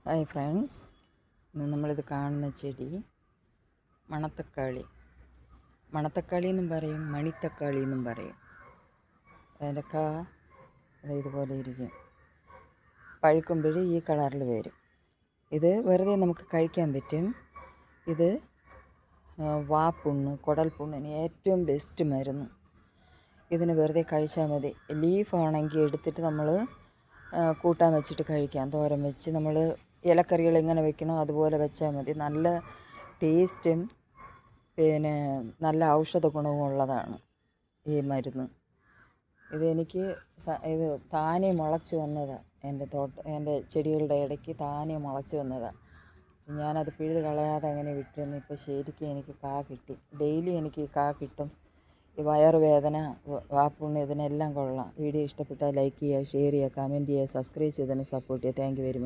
Hi friends, ഇന്ന് നമ്മളിത് കാണുന്ന ചെടി മണത്തക്കാളി എന്നും പറയും, മണിത്തക്കാളി എന്നും പറയും. അതിൻ്റെ ഇതുപോലെ ഇരിക്കും. പഴുക്കുമ്പോൾ ഈ കളറിൽ വരും. ഇത് വെറുതെ നമുക്ക് കഴിക്കാൻ പറ്റും. ഇത് വാപ്പുണ്ണ്, കുടൽ പുണ്ണിന് ഏറ്റവും ബെസ്റ്റ് മരുന്ന്. ഇതിന് വെറുതെ കഴിച്ചാൽ മതി. ലീഫാണെങ്കിൽ എടുത്തിട്ട് നമ്മൾ കൂട്ടാൻ വെച്ചിട്ട് കഴിക്കാം. തോരൻ വെച്ച് നമ്മൾ ഇലക്കറികൾ എങ്ങനെ വെക്കണോ അതുപോലെ വെച്ചാൽ മതി. നല്ല ടേസ്റ്റും പിന്നെ നല്ല ഔഷധ ഗുണവും ഉള്ളതാണ് ഈ മരുന്ന്. ഇത് താനേ മുളച്ച് വന്നതാണ്. എൻ്റെ ചെടികളുടെ ഇടയ്ക്ക് താനേ മുളച്ച് വന്നതാണ്. ഞാനത് പിഴുത് കളയാതെ അങ്ങനെ വിട്ടിരുന്നു. ഇപ്പോൾ ശരിക്കും എനിക്ക് കിട്ടി. ഡെയിലി എനിക്ക് കിട്ടും. ഈ വയറുവേദന, വാപ്പുണ്ണ്, ഇതിനെല്ലാം കൊള്ളാം. വീഡിയോ ഇഷ്ടപ്പെട്ടാൽ ലൈക്ക് ചെയ്യുക, ഷെയർ ചെയ്യുക, കമൻറ്റ് ചെയ്യുക, സബ്സ്ക്രൈബ് ചെയ്തതിന് സപ്പോർട്ട് ചെയ്യുക. Thank you very much.